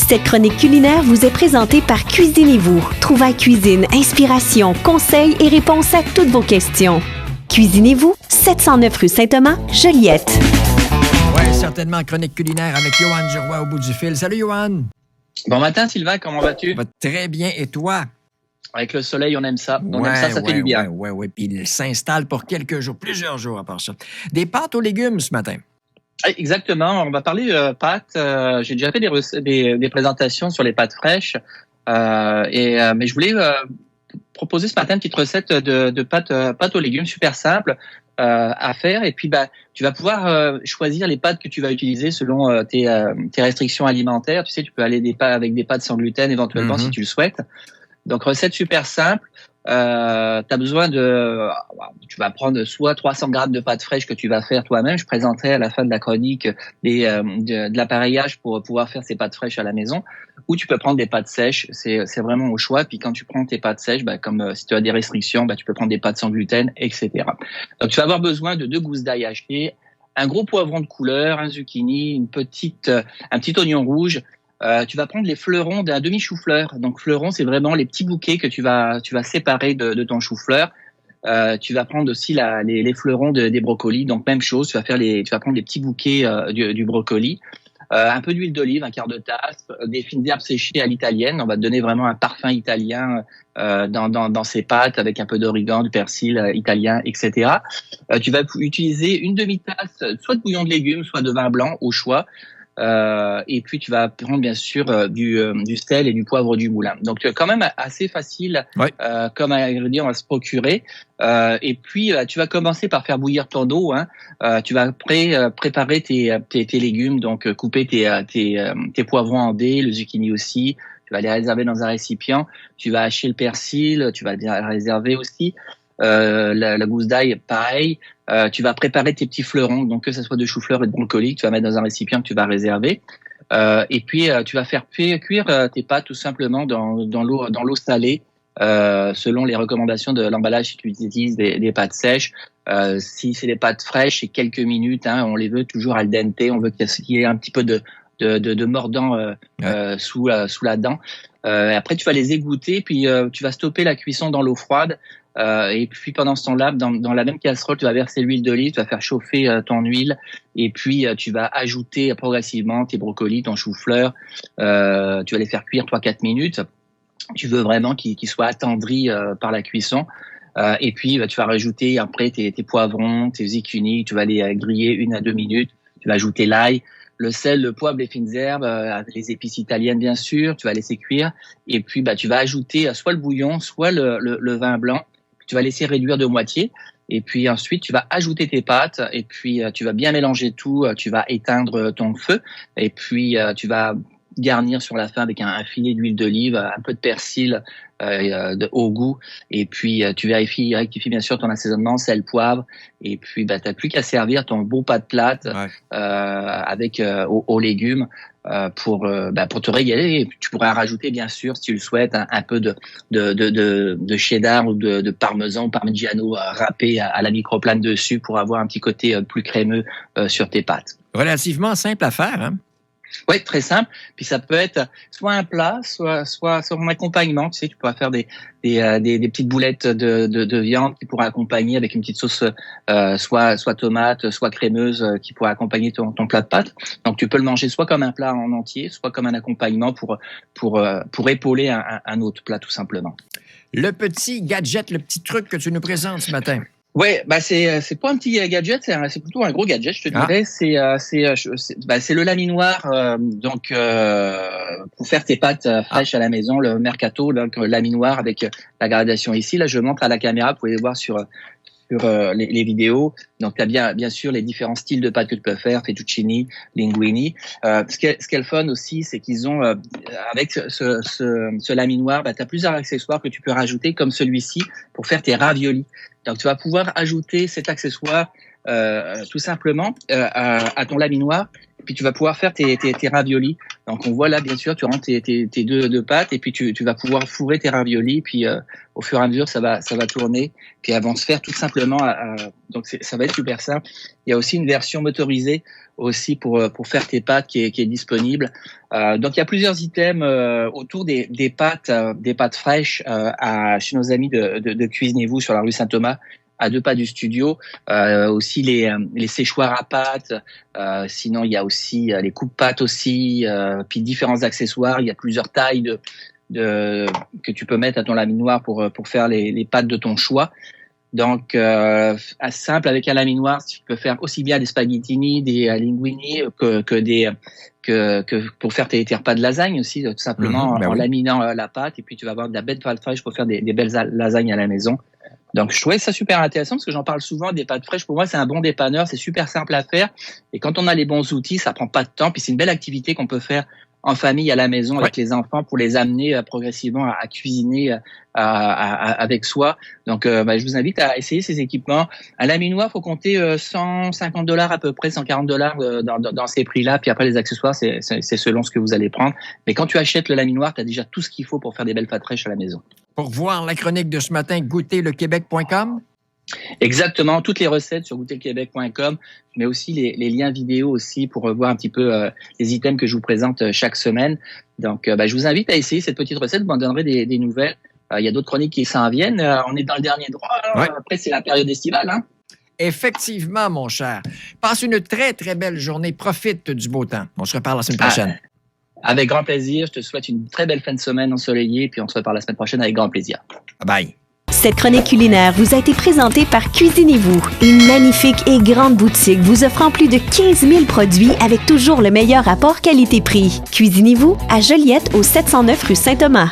Cette chronique culinaire vous est présentée par Cuisinez-vous. Trouvailles cuisine, inspiration, conseils et réponses à toutes vos questions. Cuisinez-vous, 709 rue Saint-Thomas, Joliette. Oui, certainement, chronique culinaire avec Yoann Giroir au bout du fil. Salut, Yoann. Bon matin, Sylvain, comment vas-tu? Va très bien, et toi? Avec le soleil, on aime ça. On aime ça, ça fait du bien. Oui. Puis il s'installe pour quelques jours, plusieurs jours à part ça. Des pâtes aux légumes ce matin. Exactement, on va parler pâtes. J'ai déjà fait des présentations sur les pâtes fraîches, mais je voulais proposer ce matin une petite recette de pâtes aux légumes super simple à faire. Et puis, tu vas pouvoir choisir les pâtes que tu vas utiliser selon tes restrictions alimentaires. Tu sais, tu peux aller avec des pâtes sans gluten éventuellement si tu le souhaites. Donc, recette super simple. T'as besoin tu vas prendre soit 300 grammes de pâtes fraîches que tu vas faire toi-même. Je présenterai à la fin de la chronique de l'appareillage pour pouvoir faire ces pâtes fraîches à la maison. Ou tu peux prendre des pâtes sèches. C'est vraiment au choix. Puis quand tu prends tes pâtes sèches, comme si tu as des restrictions, tu peux prendre des pâtes sans gluten, etc. Donc tu vas avoir besoin de 2 gousses d'ail hachées, un gros poivron de couleur, un zucchini, un petit oignon rouge. Tu vas prendre les fleurons d'un demi-chou-fleur. Donc fleurons, c'est vraiment les petits bouquets que tu vas séparer de ton chou-fleur. Tu vas prendre aussi les fleurons des brocolis. Donc même chose, tu vas prendre les petits bouquets du brocoli. Un peu d'huile d'olive, un quart de tasse, des fines herbes séchées à l'italienne. On va te donner vraiment un parfum italien dans ces pâtes avec un peu d'origan, du persil italien, etc. Tu vas utiliser une demi-tasse soit de bouillon de légumes, soit de vin blanc au choix. Et puis tu vas prendre bien sûr du sel et du poivre du moulin. Donc quand même assez facile comme ingrédient à se procurer. Et puis tu vas commencer par faire bouillir ton eau. Tu vas préparer tes légumes, donc couper tes poivrons en dés, le zucchini aussi. Tu vas les réserver dans un récipient. Tu vas hacher le persil, tu vas bien réserver aussi. La gousse d'ail, pareil. Tu vas préparer tes petits fleurons, donc que ce soit de chou-fleur et de brocoli, que tu vas mettre dans un récipient que tu vas réserver. Et puis tu vas faire cuire tes pâtes tout simplement dans l'eau salée, selon les recommandations de l'emballage si tu utilises des pâtes sèches. Si c'est des pâtes fraîches, c'est quelques minutes. On les veut toujours al dente. On veut qu'il y ait un petit peu de mordant sous la dent. Après, tu vas les égoutter, puis tu vas stopper la cuisson dans l'eau froide. Et puis pendant ce temps-là, dans la même casserole, tu vas verser l'huile d'olive, tu vas faire chauffer ton huile, et puis tu vas ajouter progressivement tes brocolis, ton chou-fleur. Tu vas les faire cuire 3-4 minutes. Tu veux vraiment qu'ils soient attendris par la cuisson. Et puis tu vas rajouter après tes poivrons, tes zucchini, tu vas les griller 1 à 2 minutes. Tu vas ajouter l'ail, le sel, le poivre, les fines herbes, les épices italiennes bien sûr. Tu vas laisser cuire, et puis tu vas ajouter soit le bouillon, soit le vin blanc. Tu vas laisser réduire de moitié, et puis ensuite tu vas ajouter tes pâtes, et puis tu vas bien mélanger tout. Tu vas éteindre ton feu, et puis tu vas garnir sur la fin avec un filet d'huile d'olive, un peu de persil au goût, et puis tu rectifies bien sûr ton assaisonnement, sel, poivre, et puis t'as plus qu'à servir ton beau pâte plate avec aux légumes. Pour te régaler. Et tu pourras rajouter bien sûr, si tu le souhaites, un peu de cheddar ou de parmesan ou parmigiano râpé à la microplane dessus pour avoir un petit côté plus crémeux sur tes pâtes. Relativement simple à faire, hein? Oui, très simple. Puis ça peut être soit un plat, soit un accompagnement. Tu sais, tu pourras faire des petites boulettes de viande qui pourraient accompagner avec une petite sauce, soit tomate, soit crémeuse, qui pourrait accompagner ton plat de pâtes. Donc tu peux le manger soit comme un plat en entier, soit comme un accompagnement pour épauler un autre plat tout simplement. Le petit gadget, le petit truc que tu nous présentes ce matin. Ouais, c'est pas un petit gadget, c'est plutôt un gros gadget, je te dirais. C'est le laminoir, pour faire tes pâtes fraîches à la maison, le mercato, donc laminoir avec la gradation ici. Là, je montre à la caméra, vous pouvez les voir sur les vidéos. Donc, tu as bien sûr les différents styles de pâtes que tu peux faire, fettuccini, linguini. Ce qui est le fun aussi, c'est qu'ils ont, avec ce laminoir, tu as plusieurs accessoires que tu peux rajouter, comme celui-ci, pour faire tes raviolis. Donc, tu vas pouvoir ajouter cet accessoire tout simplement à ton laminoir. Puis tu vas pouvoir faire tes raviolis. Donc on voit là, bien sûr, tu rentres tes deux pâtes et puis tu vas pouvoir fourrer tes raviolis. Puis au fur et à mesure, ça va tourner. Puis elles vont se faire tout simplement. Donc ça va être super simple. Il y a aussi une version motorisée aussi pour faire tes pâtes qui est disponible. Donc il y a plusieurs items autour des pâtes fraîches chez nos amis de Cuisinez-vous sur la rue Saint-Thomas, à 2 pas du studio. Aussi les séchoirs à pâtes. Sinon il y a aussi les coupes-pâtes aussi. Puis différents accessoires. Il y a plusieurs tailles que tu peux mettre à ton laminoir pour faire les pâtes de ton choix. Donc simple, avec un laminoir, tu peux faire aussi bien des spaghettini, des linguini que pour faire tes repas de lasagne aussi, tout simplement en laminant la pâte, et puis tu vas avoir de la belle pâte fraîche pour faire des belles lasagnes à la maison. Donc je trouvais ça super intéressant parce que j'en parle souvent des pâtes fraîches. Pour moi, c'est un bon dépanneur, c'est super simple à faire, et quand on a les bons outils, ça prend pas de temps, puis c'est une belle activité qu'on peut faire en famille à la maison avec les enfants pour les amener progressivement à cuisiner avec soi. Donc je vous invite à essayer ces équipements. Un laminoir, faut compter $150 à peu près, $140 dans ces prix-là. Puis après les accessoires, c'est selon ce que vous allez prendre. Mais quand tu achètes le laminoir, tu as déjà tout ce qu'il faut pour faire des belles pâtes fraîches à la maison. Pour voir la chronique de ce matin, goûterlequebec.com. Exactement, toutes les recettes sur goûterlequebec.com, mais aussi les liens vidéo aussi pour voir un petit peu les items que je vous présente chaque semaine. Donc, je vous invite à essayer cette petite recette, vous m'en donnerez des nouvelles. Il y a d'autres chroniques qui s'en viennent. On est dans le dernier droit. Ouais. Après, c'est la période estivale. Hein? Effectivement, mon cher. Passe une très, très belle journée. Profite du beau temps. On se reparle la semaine prochaine. Avec grand plaisir. Je te souhaite une très belle fin de semaine ensoleillée, puis on se reparle la semaine prochaine avec grand plaisir. Bye. Cette chronique culinaire vous a été présentée par Cuisinez-vous, une magnifique et grande boutique vous offrant plus de 15 000 produits avec toujours le meilleur rapport qualité-prix. Cuisinez-vous à Joliette au 709 rue Saint-Thomas.